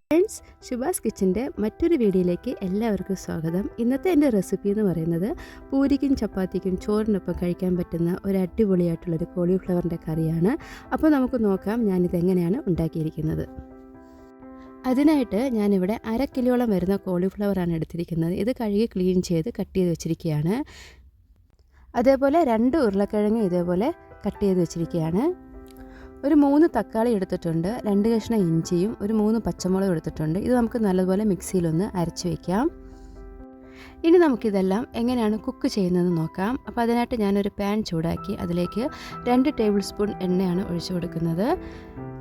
Friends, ശുഭാസ് കിച്ചൻ്റെ മറ്റൊരു വീഡിയോയിലേക്ക് എല്ലാവർക്കും സ്വാഗതം. ഇന്നത്തെ എൻ്റെ റെസിപ്പി എന്ന് പറയുന്നത് പൂരിക്കും ചപ്പാത്തിക്കും ചോറിനൊപ്പം കഴിക്കാൻ പറ്റുന്ന ഒരു അടിപൊളിയായിട്ടുള്ളൊരു കോളിഫ്ലവറിൻ്റെ കറിയാണ്. അപ്പോൾ നമുക്ക് നോക്കാം ഞാനിതെങ്ങനെയാണ് ഉണ്ടാക്കിയിരിക്കുന്നത്. അതിനായിട്ട് ഞാനിവിടെ 1/2 കിലോളം വരുന്ന കോളിഫ്ലവറാണ് എടുത്തിരിക്കുന്നത്. ഇത് കഴുകി ക്ലീൻ ചെയ്ത് കട്ട് ചെയ്ത് വെച്ചിരിക്കുകയാണ്. അതേപോലെ 2 ഉരുളക്കിഴങ്ങ് ഇതേപോലെ കട്ട് ചെയ്ത് വെച്ചിരിക്കുകയാണ്. ഒരു 3 തക്കാളി എടുത്തിട്ടുണ്ട്, 2 കഷ്ണം ഇഞ്ചിയും ഒരു 3 പച്ചമുളകും എടുത്തിട്ടുണ്ട്. ഇത് നമുക്ക് നല്ലപോലെ മിക്സിയിലൊന്ന് അരച്ച് വയ്ക്കാം. ഇനി നമുക്കിതെല്ലാം എങ്ങനെയാണ് കുക്ക് ചെയ്യുന്നതെന്ന് നോക്കാം. അപ്പോൾ അതിനായിട്ട് ഞാനൊരു പാൻ ചൂടാക്കി അതിലേക്ക് 2 ടേബിൾ സ്പൂൺ എണ്ണയാണ് ഒഴിച്ചു കൊടുക്കുന്നത്.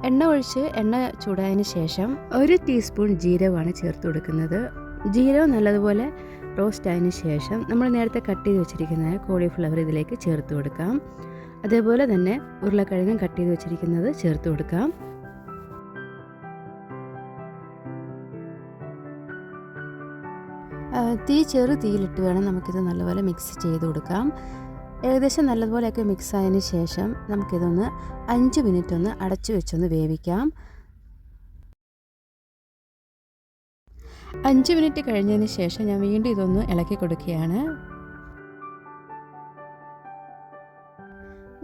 എണ്ണ ചൂടായതിന് ശേഷം 1 ടീസ്പൂൺ ജീരകമാണ് ചേർത്ത് കൊടുക്കുന്നത്. ജീരകം നല്ലതുപോലെ റോസ്റ്റ് ആയതിനു ശേഷം നമ്മൾ നേരത്തെ കട്ട് ചെയ്ത് വെച്ചിരിക്കുന്ന കോളിഫ്ലവർ ഇതിലേക്ക് ചേർത്ത് കൊടുക്കാം. അതേപോലെ തന്നെ ഉരുളക്കിഴങ്ങും കട്ട് ചെയ്ത് വെച്ചിരിക്കുന്നത് ചേർത്ത് കൊടുക്കാം. ചെറു തീയിലിട്ട് വേണം നമുക്കിത് നല്ലപോലെ മിക്സ് ചെയ്ത് കൊടുക്കാം. ഏകദേശം നല്ലതുപോലെയൊക്കെ മിക്സ് ആയതിനു ശേഷം നമുക്കിതൊന്ന് 5 മിനിറ്റ് ഒന്ന് അടച്ചു വെച്ചൊന്ന് വേവിക്കാം. 5 മിനിറ്റ് കഴിഞ്ഞതിന് ശേഷം ഞാൻ വീണ്ടും ഇതൊന്ന് ഇളക്കി കൊടുക്കുകയാണ്.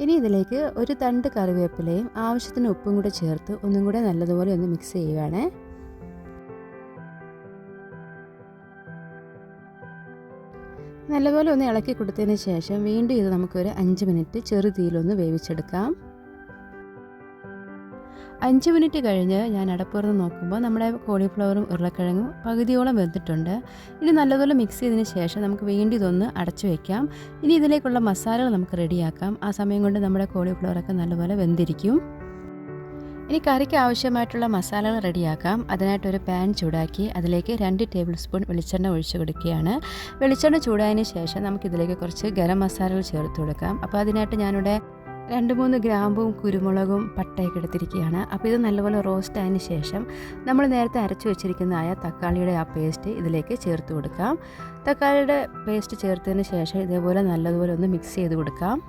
ഇനി ഇതിലേക്ക് ഒരു തണ്ട് കറിവേപ്പിലയും ആവശ്യത്തിന് ഉപ്പും കൂടെ ചേർത്ത് ഒന്നും കൂടെ നല്ലതുപോലെ ഒന്ന് മിക്സ് ചെയ്യുകയാണ്. നല്ലപോലെ ഒന്ന് ഇളക്കി കൊടുത്തതിന് ശേഷം വീണ്ടും ഇത് നമുക്കൊരു 5 മിനിറ്റ് ചെറു തീയിലൊന്ന് വേവിച്ചെടുക്കാം. 5 മിനിറ്റ് കഴിഞ്ഞ് ഞാൻ അടപ്പുറന്ന് നോക്കുമ്പോൾ നമ്മുടെ കോളിഫ്ലവറും ഉരുളക്കിഴങ്ങും പകുതിയോളം വെന്തിട്ടുണ്ട്. ഇനി നല്ലപോലെ മിക്സ് ചെയ്തതിന് ശേഷം നമുക്ക് വീണ്ടും ഇതൊന്ന് അടച്ചു വയ്ക്കാം. ഇനി ഇതിലേക്കുള്ള മസാലകൾ നമുക്ക് റെഡിയാക്കാം. ആ സമയം കൊണ്ട് നമ്മുടെ കോളിഫ്ലവറൊക്കെ നല്ലപോലെ വെന്തിരിക്കും. ഇനി കറിക്ക് ആവശ്യമായിട്ടുള്ള മസാലകൾ റെഡിയാക്കാം. അതിനായിട്ടൊരു പാൻ ചൂടാക്കി അതിലേക്ക് 2 ടേബിൾ സ്പൂൺ വെളിച്ചെണ്ണ ഒഴിച്ചു കൊടുക്കുകയാണ്. വെളിച്ചെണ്ണ ചൂടായതിന് ശേഷം നമുക്കിതിലേക്ക് കുറച്ച് ഗരം മസാലകൾ ചേർത്ത് കൊടുക്കാം. അപ്പോൾ അതിനായിട്ട് ഞാനിവിടെ 2-3 ഗ്രാമ്പും കുരുമുളകും പട്ടയൊക്കെ എടുത്തിരിക്കുകയാണ്. അപ്പോൾ ഇത് നല്ലപോലെ റോസ്റ്റ് ആയതിന് ശേഷം നമ്മൾ നേരത്തെ അരച്ചു വെച്ചിരിക്കുന്നതായ തക്കാളിയുടെ ആ പേസ്റ്റ് ഇതിലേക്ക് ചേർത്ത് കൊടുക്കാം. തക്കാളിയുടെ പേസ്റ്റ് ചേർത്തതിന് ശേഷം ഇതേപോലെ നല്ലതുപോലെ ഒന്ന് മിക്സ് ചെയ്ത് കൊടുക്കാം.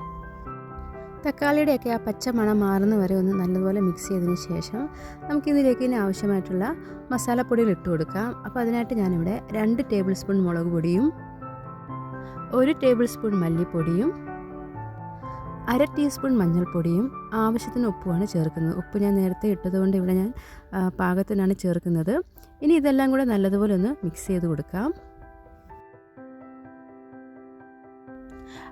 തക്കാളിയുടെയൊക്കെ ആ പച്ച മണം മാറുന്ന വരെ ഒന്ന് നല്ലതുപോലെ മിക്സ് ചെയ്തതിന് ശേഷം നമുക്കിതിലേക്ക് ഇനി ആവശ്യമായിട്ടുള്ള മസാലപ്പൊടികൾ ഇട്ട് കൊടുക്കാം. അപ്പോൾ അതിനായിട്ട് ഞാനിവിടെ 2 ടേബിൾ സ്പൂൺ മുളക് പൊടിയും 1 ടേബിൾ സ്പൂൺ മല്ലിപ്പൊടിയും 1/2 ടീസ്പൂൺ മഞ്ഞൾപ്പൊടിയും ആവശ്യത്തിന് ഉപ്പുമാണ് ചേർക്കുന്നത്. ഉപ്പ് ഞാൻ നേരത്തെ ഇട്ടതുകൊണ്ട് ഇവിടെ ഞാൻ പാകത്തിനാണ് ചേർക്കുന്നത്. ഇനി ഇതെല്ലാം കൂടെ നല്ലതുപോലെ ഒന്ന് മിക്സ് ചെയ്ത് കൊടുക്കാം.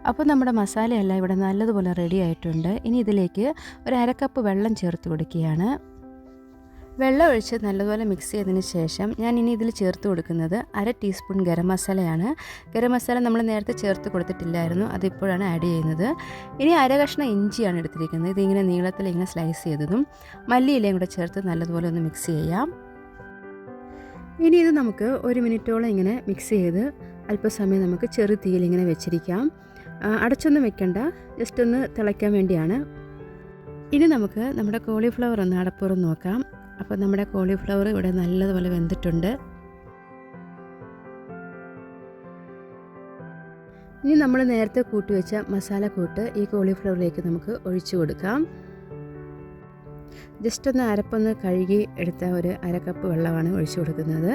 അപ്പോൾ നമ്മുടെ മസാലയെല്ലാം ഇവിടെ നല്ലതുപോലെ റെഡി ആയിട്ടുണ്ട്. ഇനി ഇതിലേക്ക് ഒരു 1/2 കപ്പ് വെള്ളം ചേർത്ത് കൊടുക്കുകയാണ്. വെള്ളം ഒഴിച്ച് നല്ലതുപോലെ മിക്സ് ചെയ്തതിന് ശേഷം ഞാൻ ഇനി ഇതിൽ ചേർത്ത് കൊടുക്കുന്നത് 1/2 ടീസ്പൂൺ ഗരം മസാലയാണ്. ഗരം മസാല നമ്മൾ നേരത്തെ ചേർത്ത് കൊടുത്തിട്ടില്ലായിരുന്നു, അതിപ്പോഴാണ് ആഡ് ചെയ്യുന്നത്. ഇനി 1/2 കഷ്ണം ഇഞ്ചിയാണ് എടുത്തിരിക്കുന്നത്. ഇതിങ്ങനെ നീളത്തിൽ ഇങ്ങനെ സ്ലൈസ് ചെയ്തതും മല്ലിയിലയും കൂടെ ചേർത്ത് നല്ലതുപോലെ ഒന്ന് മിക്സ് ചെയ്യാം. ഇനി ഇത് നമുക്ക് 1 മിനിറ്റോളം ഇങ്ങനെ മിക്സ് ചെയ്ത് അല്പസമയം നമുക്ക് ചെറു തീയിൽ ഇങ്ങനെ വെച്ചിരിക്കാം. അടച്ചൊന്നും വെക്കണ്ട, ജസ്റ്റ് ഒന്ന് തിളയ്ക്കാൻ വേണ്ടിയാണ്. ഇനി നമുക്ക് നമ്മുടെ കോളിഫ്ലവർ ഒന്ന് അടപ്പുറം നോക്കാം. അപ്പോൾ നമ്മുടെ കോളിഫ്ലവർ ഇവിടെ നല്ലതുപോലെ വെന്തിട്ടുണ്ട്. ഇനി നമ്മൾ നേരത്തെ കൂട്ടി വെച്ച മസാലക്കൂട്ട് ഈ കോളിഫ്ലവറിലേക്ക് നമുക്ക് ഒഴിച്ചു കൊടുക്കാം. ജസ്റ്റ് ഒന്ന് അരപ്പൊന്ന് കഴുകി എടുത്ത ഒരു 1/2 കപ്പ് വെള്ളമാണ് ഒഴിച്ചു കൊടുക്കുന്നത്.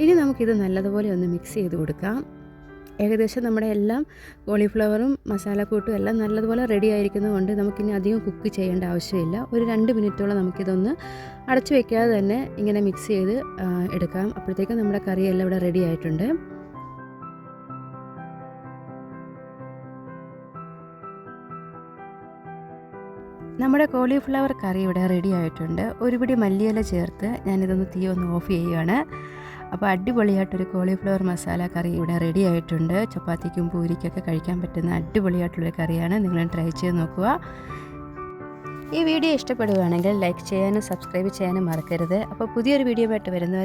ഇനി നമുക്കിത് നല്ലതുപോലെ ഒന്ന് മിക്സ് ചെയ്ത് കൊടുക്കാം. ഏകദേശം നമ്മുടെ എല്ലാം കോളിഫ്ലവറും മസാലക്കൂട്ടും എല്ലാം നല്ലതുപോലെ റെഡി ആയിരിക്കുന്നതുകൊണ്ട് നമുക്കിനി അധികം കുക്ക് ചെയ്യേണ്ട ആവശ്യമില്ല. ഒരു 2 മിനിറ്റോളം നമുക്കിതൊന്ന് അടച്ചു വയ്ക്കാതെ തന്നെ ഇങ്ങനെ മിക്സ് ചെയ്ത് എടുക്കാം. അപ്പോഴത്തേക്കും നമ്മുടെ കറിയെല്ലാം ഇവിടെ റെഡി ആയിട്ടുണ്ട്. നമ്മുടെ കോളിഫ്ലവർ കറി ഇവിടെ റെഡി ആയിട്ടുണ്ട്. ഒരു പിടി മല്ലിയില ചേർത്ത് ഞാനിതൊന്ന് തീ ഒന്ന് ഓഫ് ചെയ്യുകയാണ്. അപ്പോൾ അടിപൊളിയായിട്ടൊരു കോളിഫ്ലവർ മസാല കറി ഇവിടെ റെഡി ആയിട്ടുണ്ട്. ചപ്പാത്തിക്കും പൂരിക്കൊക്കെ കഴിക്കാൻ പറ്റുന്ന അടിപൊളിയായിട്ടുള്ളൊരു കറിയാണ്. നിങ്ങൾ ട്രൈ ചെയ്ത് നോക്കുക. ഈ വീഡിയോ ഇഷ്ടപ്പെടുകയാണെങ്കിൽ ലൈക്ക് ചെയ്യാനും സബ്സ്ക്രൈബ് ചെയ്യാനും മറക്കരുത്. അപ്പോൾ പുതിയൊരു വീഡിയോ ആയിട്ട് വരുന്നവരെ